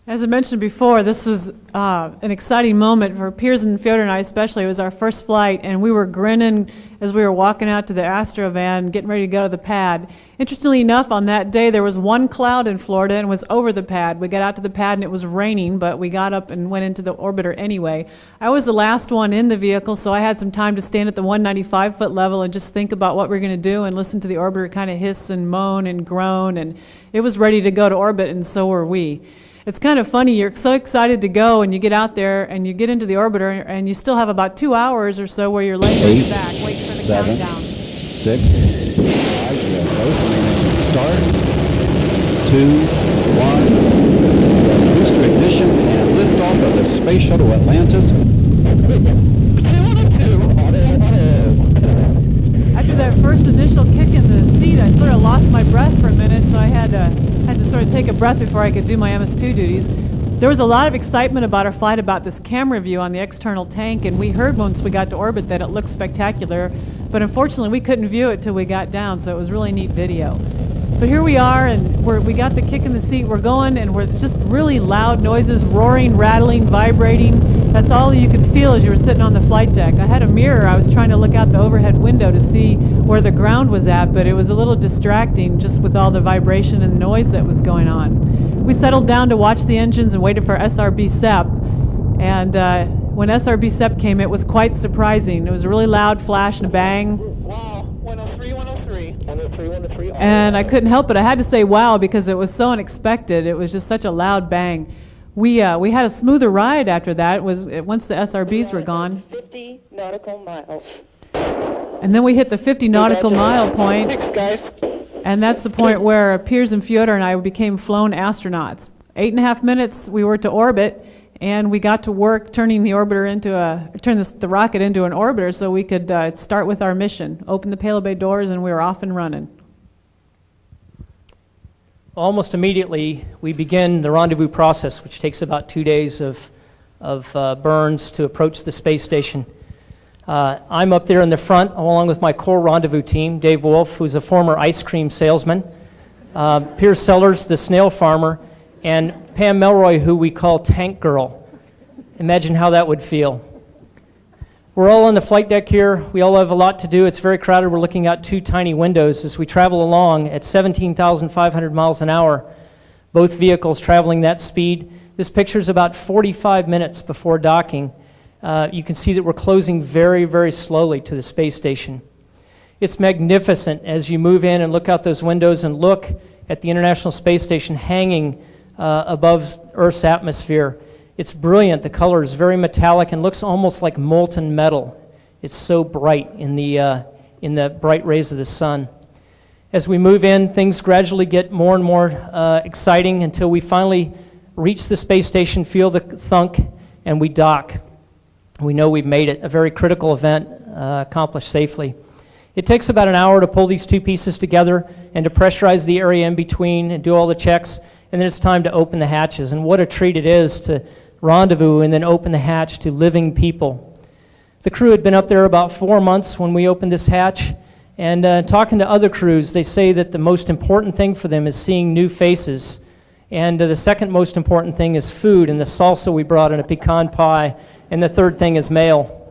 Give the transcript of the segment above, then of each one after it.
As I mentioned before, this was an exciting moment for Piers and Fyodor and I especially. It was our first flight, and we were grinning as we were walking out to the Astro van, getting ready to go to the pad. Interestingly enough, on that day, there was one cloud in Florida and it was over the pad. We got out to the pad and it was raining, but we got up and went into the orbiter anyway. I was the last one in the vehicle, so I had some time to stand at the 195-foot level and just think about what we were going to do and listen to the orbiter kind of hiss and moan and groan, and it was ready to go to orbit, and so were we. It's kind of funny, you're so excited to go and you get out there and you get into the orbiter and you still have about 2 hours or so where you're laying on your back waiting for the 7, countdown. 6, 5, we have both engines start, 2, 1, booster ignition and liftoff of the Space Shuttle Atlantis. After that first initial kick in the seat, I sort of lost my breath for a minute, so I had to sort of take a breath before I could do my MS2 duties. There was a lot of excitement about our flight about this camera view on the external tank, and we heard once we got to orbit that it looked spectacular, but unfortunately we couldn't view it till we got down, so it was really neat video. But here we are, and we got the kick in the seat, we're going, and we're just really loud noises, roaring, rattling, vibrating. That's all you could feel as you were sitting on the flight deck. I had a mirror, I was trying to look out the overhead window to see where the ground was at, but it was a little distracting just with all the vibration and noise that was going on. We settled down to watch the engines and waited for SRB SEP, and when SRB SEP came, it was quite surprising. It was a really loud flash and a bang. Wow, 103, 103. 103, 103. And I couldn't help it. I had to say wow because it was so unexpected. It was just such a loud bang. We had a smoother ride after that. It was once the SRBs were gone. 50 nautical miles. And then we hit the 50 nautical mile point. Thanks, guys. And that's the point where Piers and Fyodor and I became flown astronauts. 8.5 minutes we were to orbit, and we got to work turning the rocket into an orbiter so we could start with our mission. Open the payload bay doors, and we were off and running. Almost immediately, we begin the rendezvous process, which takes about 2 days of burns to approach the space station. I'm up there in the front, along with my core rendezvous team, Dave Wolf, who's a former ice cream salesman, Piers Sellers, the snail farmer, and Pam Melroy, who we call Tank Girl. Imagine how that would feel. We're all on the flight deck here. We all have a lot to do. It's very crowded. We're looking out 2 tiny windows as we travel along at 17,500 miles an hour, both vehicles traveling that speed. This picture is about 45 minutes before docking. You can see that we're closing very, very slowly to the space station. It's magnificent as you move in and look out those windows and look at the International Space Station hanging above Earth's atmosphere. It's brilliant. The color is very metallic and looks almost like molten metal. It's so bright in the bright rays of the sun. As we move in, things gradually get more and more exciting until we finally reach the space station, feel the thunk, and we dock. We know we've made it, a very critical event accomplished safely. It takes about an hour to pull these 2 pieces together and to pressurize the area in between and do all the checks, and then it's time to open the hatches. And what a treat it is to rendezvous and then open the hatch to living people. The crew had been up there about 4 months when we opened this hatch, and talking to other crews, they say that the most important thing for them is seeing new faces, and the second most important thing is food and the salsa we brought in a pecan pie, and the third thing is mail.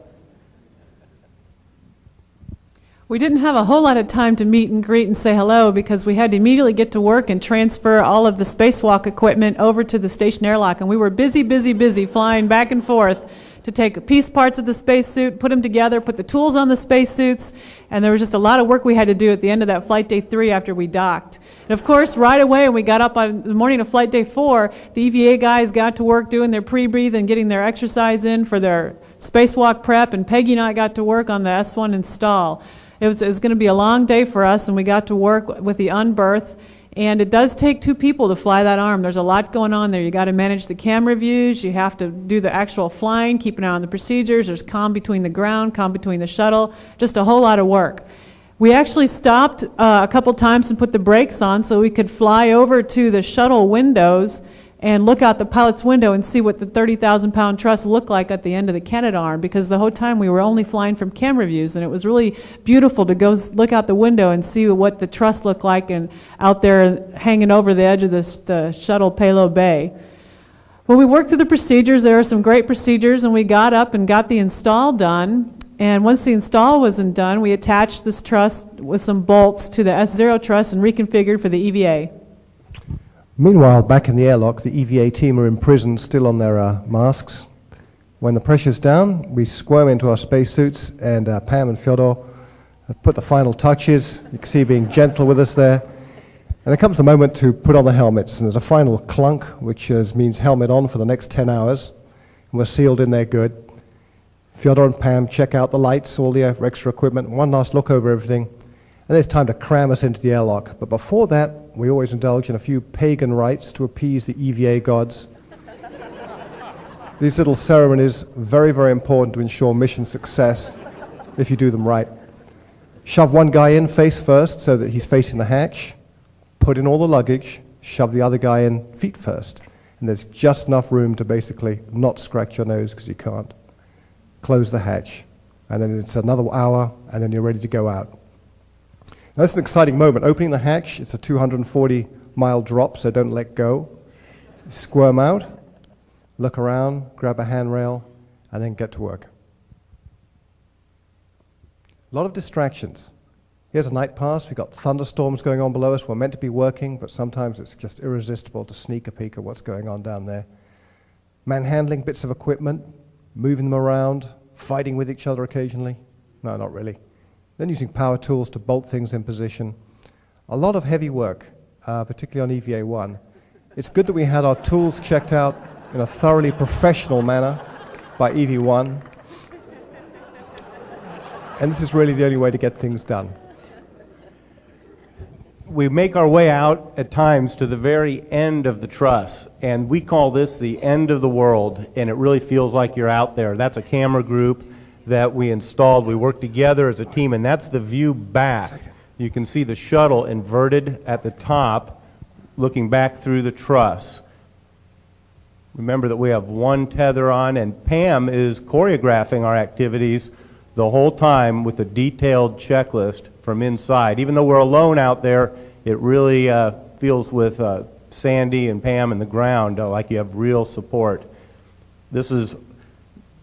We didn't have a whole lot of time to meet and greet and say hello because we had to immediately get to work and transfer all of the spacewalk equipment over to the station airlock, and we were busy flying back and forth to take piece parts of the spacesuit, put them together, put the tools on the spacesuits, and there was just a lot of work we had to do at the end of that flight day 3 after we docked. And of course, right away when we got up on the morning of flight day 4, the EVA guys got to work doing their pre-breathe and getting their exercise in for their spacewalk prep, and Peggy and I got to work on the S1 install. It was going to be a long day for us, and we got to work with the unberth. And it does take 2 people to fly that arm. There's a lot going on there. You got to manage the camera views. You have to do the actual flying, keep an eye on the procedures. There's comm between the ground, comm between the shuttle. Just a whole lot of work. We actually stopped a couple times and put the brakes on so we could fly over to the shuttle windows and look out the pilot's window and see what the 30,000-pound truss looked like at the end of the Canadarm, because the whole time we were only flying from camera views, and it was really beautiful to go look out the window and see what the truss looked like and out there hanging over the edge of the shuttle payload bay. Well, we worked through the procedures. There were some great procedures, and we got up and got the install done. And once the install wasn't done, we attached this truss with some bolts to the S0 truss and reconfigured for the EVA. Meanwhile, back in the airlock, the EVA team are imprisoned, still on their masks. When the pressure's down, we squirm into our spacesuits, and Pam and Fyodor put the final touches. You can see being gentle with us there. And there comes the moment to put on the helmets, and there's a final clunk, which means helmet on for the next 10 hours. And we're sealed in there good. Fyodor and Pam check out the lights, all the extra equipment, one last look over everything, and then it's time to cram us into the airlock. But before that, we always indulge in a few pagan rites to appease the EVA gods. These little ceremonies, very, very important to ensure mission success, if you do them right. Shove one guy in face first so that he's facing the hatch, put in all the luggage, shove the other guy in feet first, and there's just enough room to basically not scratch your nose because you can't. Close the hatch, and then it's another hour, and then you're ready to go out. Now, that's an exciting moment. Opening the hatch, it's a 240-mile drop, so don't let go. Squirm out, look around, grab a handrail, and then get to work. A lot of distractions. Here's a night pass. We've got thunderstorms going on below us. We're meant to be working, but sometimes it's just irresistible to sneak a peek at what's going on down there. Manhandling bits of equipment, moving them around, fighting with each other occasionally. No, not really. Then using power tools to bolt things in position. A lot of heavy work, particularly on EVA-1. It's good that we had our tools checked out in a thoroughly professional manner by EV1. And this is really the only way to get things done. We make our way out at times to the very end of the truss, and we call this the end of the world, and it really feels like you're out there. That's a camera group that we installed. We worked together as a team, and that's the view back. You can see the shuttle inverted at the top, looking back through the truss. Remember that we have one tether on, and Pam is choreographing our activities the whole time with a detailed checklist from inside. Even though we're alone out there, it really feels with Sandy and Pam and the ground like you have real support.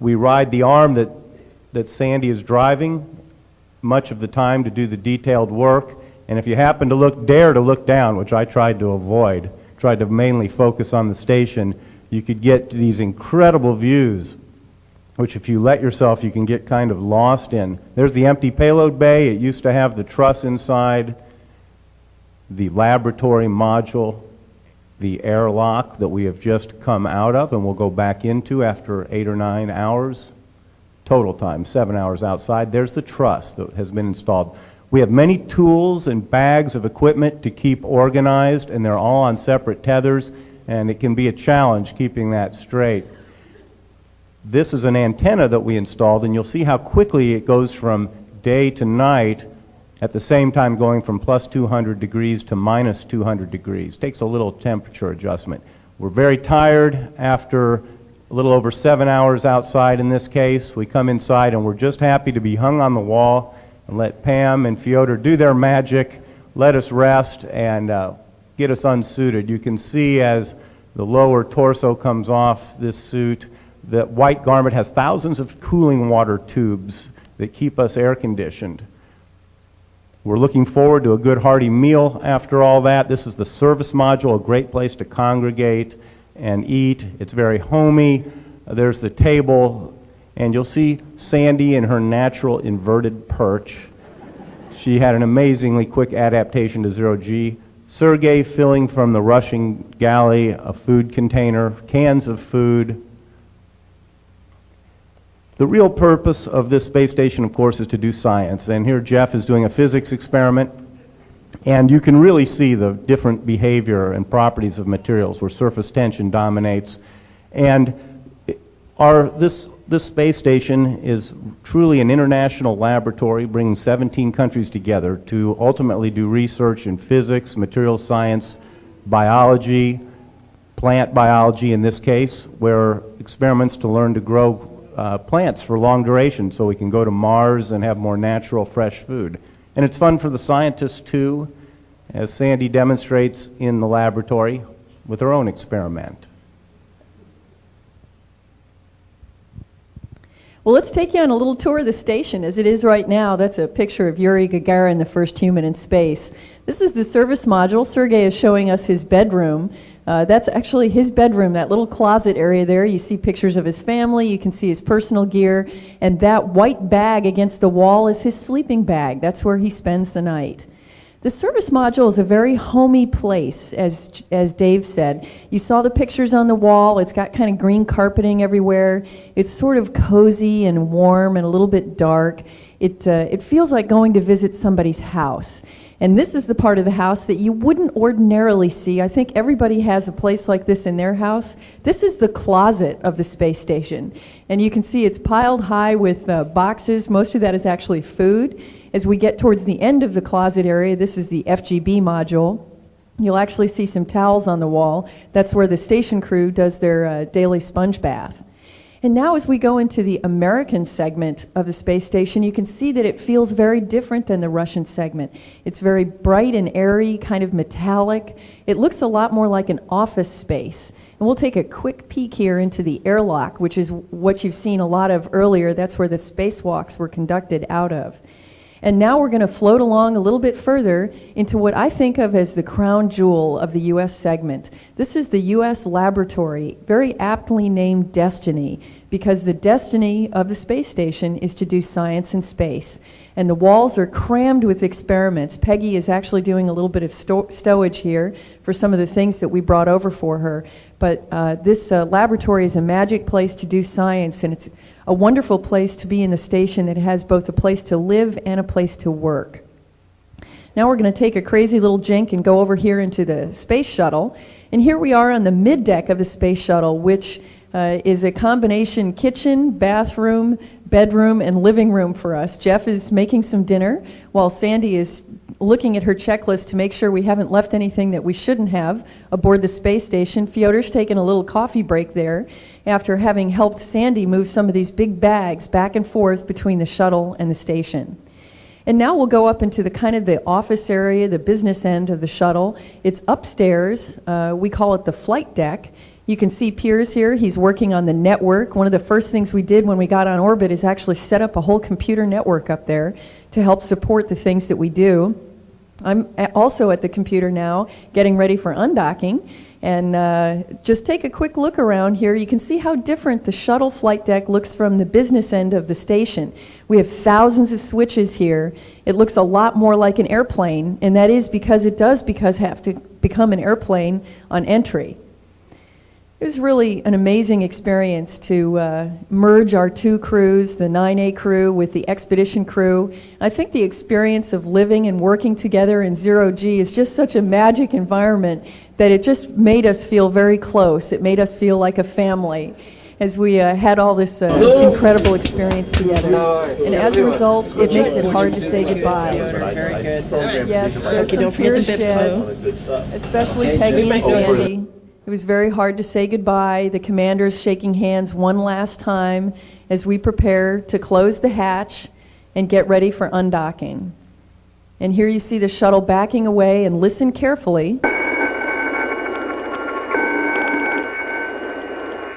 We ride the arm that Sandy is driving much of the time to do the detailed work, and if you happen to dare to look down, which I tried to avoid, tried to mainly focus on the station, you could get these incredible views, which if you let yourself, you can get kind of lost in. There's the empty payload bay. It used to have the truss inside, the laboratory module, the airlock that we have just come out of and we'll go back into after 8 or 9 hours. Total time, 7 hours outside. There's the truss that has been installed. We have many tools and bags of equipment to keep organized, and they're all on separate tethers, and it can be a challenge keeping that straight. This is an antenna that we installed, and you'll see how quickly it goes from day to night, at the same time going from plus 200 degrees to minus 200 degrees. Takes a little temperature adjustment. We're very tired after a little over 7 hours outside in this case. We come inside and we're just happy to be hung on the wall and let Pam and Fyodor do their magic, let us rest, and get us unsuited. You can see as the lower torso comes off this suit, the white garment has thousands of cooling water tubes that keep us air conditioned. We're looking forward to a good hearty meal after all that. This is the service module, a great place to congregate and eat. It's very homey. There's the table, and you'll see Sandy in her natural inverted perch. She had an amazingly quick adaptation to zero-G. Sergei filling from the Russian galley a food container, cans of food. The real purpose of this space station, of course, is to do science. And here Jeff is doing a physics experiment. And you can really see the different behavior and properties of materials where surface tension dominates. And this space station is truly an international laboratory bringing 17 countries together to ultimately do research in physics, material science, biology, plant biology in this case, where experiments to learn to grow plants for long duration so we can go to Mars and have more natural, fresh food. And it's fun for the scientists too, as Sandy demonstrates in the laboratory with her own experiment. Well, let's take you on a little tour of the station. As it is right now, that's a picture of Yuri Gagarin, the first human in space. This is the service module. Sergei is showing us his bedroom. That's actually his bedroom, that little closet area there. You see pictures of his family, you can see his personal gear, and that white bag against the wall is his sleeping bag. That's where he spends the night. The service module is a very homey place, as Dave said. You saw the pictures on the wall. It's got kind of green carpeting everywhere. It's sort of cozy and warm and a little bit dark. It feels like going to visit somebody's house. And this is the part of the house that you wouldn't ordinarily see. I think everybody has a place like this in their house. This is the closet of the space station. And you can see it's piled high with boxes. Most of that is actually food. As we get towards the end of the closet area, this is the FGB module. You'll actually see some towels on the wall. That's where the station crew does their daily sponge bath. And now as we go into the American segment of the space station, you can see that it feels very different than the Russian segment. It's very bright and airy, kind of metallic. It looks a lot more like an office space. And we'll take a quick peek here into the airlock, which is what you've seen a lot of earlier. That's where the spacewalks were conducted out of. And now we're going to float along a little bit further into what I think of as the crown jewel of the U.S. segment. This is the U.S. laboratory, very aptly named Destiny, because the destiny of the space station is to do science in space. And the walls are crammed with experiments. Peggy is actually doing a little bit of stowage here for some of the things that we brought over for her. But this laboratory is a magic place to do science, and it's a wonderful place to be in the station that has both a place to live and a place to work. Now we're going to take a crazy little jink and go over here into the space shuttle. And here we are on the mid-deck of the space shuttle, which is a combination kitchen, bathroom, bedroom, and living room for us. Jeff is making some dinner while Sandy is looking at her checklist to make sure we haven't left anything that we shouldn't have aboard the space station. Fyodor's taking a little coffee break there after having helped Sandy move some of these big bags back and forth between the shuttle and the station. And now we'll go up into the kind of the office area, the business end of the shuttle. It's upstairs. We call it the flight deck. You can see Piers here. He's working on the network. One of the first things we did when we got on orbit is actually set up a whole computer network up there to help support the things that we do. I'm also at the computer now getting ready for undocking. And just take a quick look around here. You can see how different the shuttle flight deck looks from the business end of the station. We have thousands of switches here. It looks a lot more like an airplane, and that is because it does have to become an airplane on entry. It was really an amazing experience to merge our two crews, the 9A crew with the expedition crew. I think the experience of living and working together in zero-G is just such a magic environment that it just made us feel very close. It made us feel like a family as we had all this incredible experience together. And as a result, it makes it hard to say goodbye. Very good. Yes, there's some tears shed, especially Peggy and Sandy. It was very hard to say goodbye. The commander's shaking hands one last time as we prepare to close the hatch and get ready for undocking. And here you see the shuttle backing away, and listen carefully.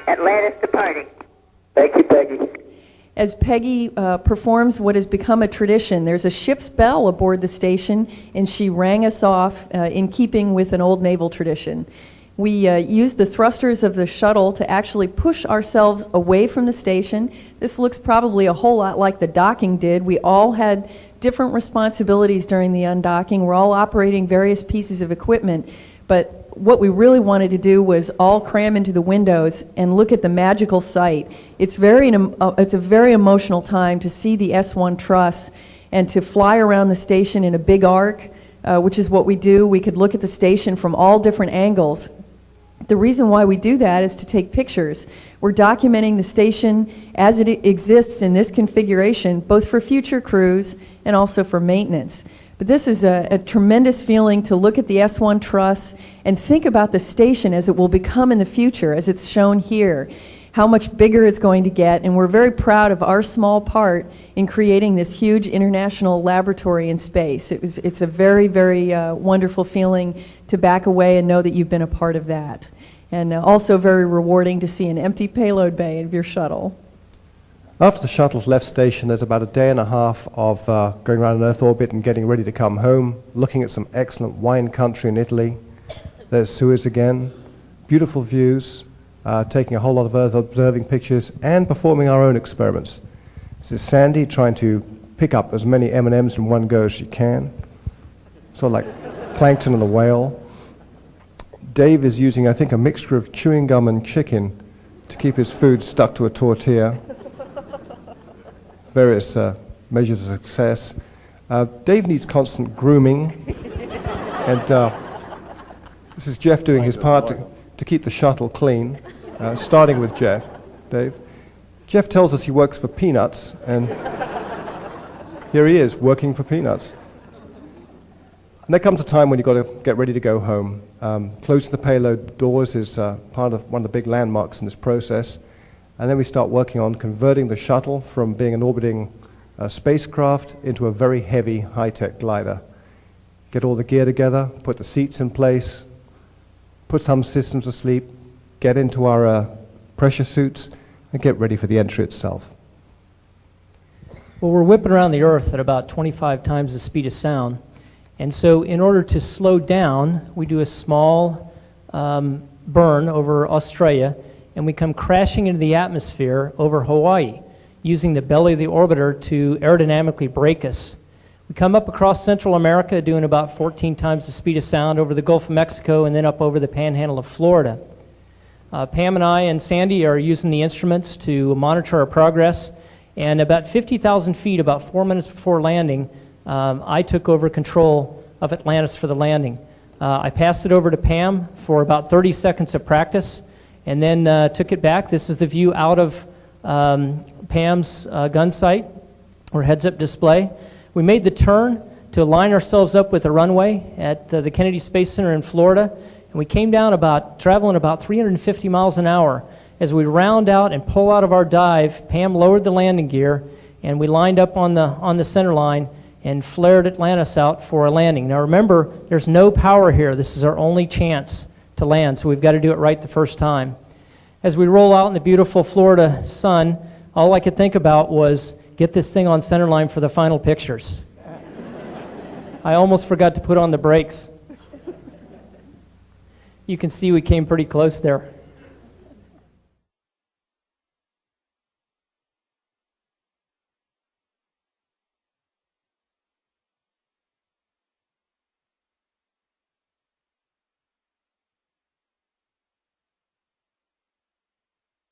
Atlantis departing. Thank you, Peggy. As Peggy performs what has become a tradition, there's a ship's bell aboard the station, and she rang us off in keeping with an old naval tradition. We used the thrusters of the shuttle to actually push ourselves away from the station. This looks probably a whole lot like the docking did. We all had different responsibilities during the undocking. We're all operating various pieces of equipment, but what we really wanted to do was all cram into the windows and look at the magical sight. It's a very emotional time to see the S1 truss and to fly around the station in a big arc, which is what we do. We could look at the station from all different angles. The reason why we do that is to take pictures. We're documenting the station as it exists in this configuration, both for future crews and also for maintenance. But this is a tremendous feeling to look at the S1 truss and think about the station as it will become in the future, as it's shown here, how much bigger it's going to get, and we're very proud of our small part in creating this huge international laboratory in space. It's a very, very wonderful feeling to back away and know that you've been a part of that. And also very rewarding to see an empty payload bay of your shuttle. After the shuttle's left station, there's about a day and a half of going around an Earth orbit and getting ready to come home, looking at some excellent wine country in Italy. There's Suez again, beautiful views, taking a whole lot of Earth observing pictures, and performing our own experiments. This is Sandy trying to pick up as many M&Ms in one go as she can, sort of like plankton and a whale. Dave is using, I think, a mixture of chewing gum and chicken to keep his food stuck to a tortilla. Various measures of success. Dave needs constant grooming, and this is Jeff doing his part to keep the shuttle clean, starting with Jeff. Dave. Jeff tells us he works for peanuts, and here he is working for peanuts. And there comes a time when you've got to get ready to go home. Closing the payload doors is part of one of the big landmarks in this process. And then we start working on converting the shuttle from being an orbiting spacecraft into a very heavy, high-tech glider. Get all the gear together, put the seats in place, put some systems asleep, get into our pressure suits, and get ready for the entry itself. Well, we're whipping around the Earth at about 25 times the speed of sound. And so in order to slow down, we do a small burn over Australia, and we come crashing into the atmosphere over Hawaii, using the belly of the orbiter to aerodynamically brake us. We come up across Central America doing about 14 times the speed of sound over the Gulf of Mexico and then up over the panhandle of Florida. Pam and I and Sandy are using the instruments to monitor our progress, and about 50,000 feet, about 4 minutes before landing, I took over control of Atlantis for the landing. I passed it over to Pam for about 30 seconds of practice, and then took it back. This is the view out of Pam's gun sight, or heads-up display. We made the turn to line ourselves up with the runway at the Kennedy Space Center in Florida, and we came down traveling about 350 miles an hour. As we round out and pull out of our dive, Pam lowered the landing gear, and we lined up on the center line and flared Atlantis out for a landing. Now remember, there's no power here. This is our only chance to land, so we've got to do it right the first time. As we roll out in the beautiful Florida sun, all I could think about was get this thing on center line for the final pictures. I almost forgot to put on the brakes. You can see we came pretty close there.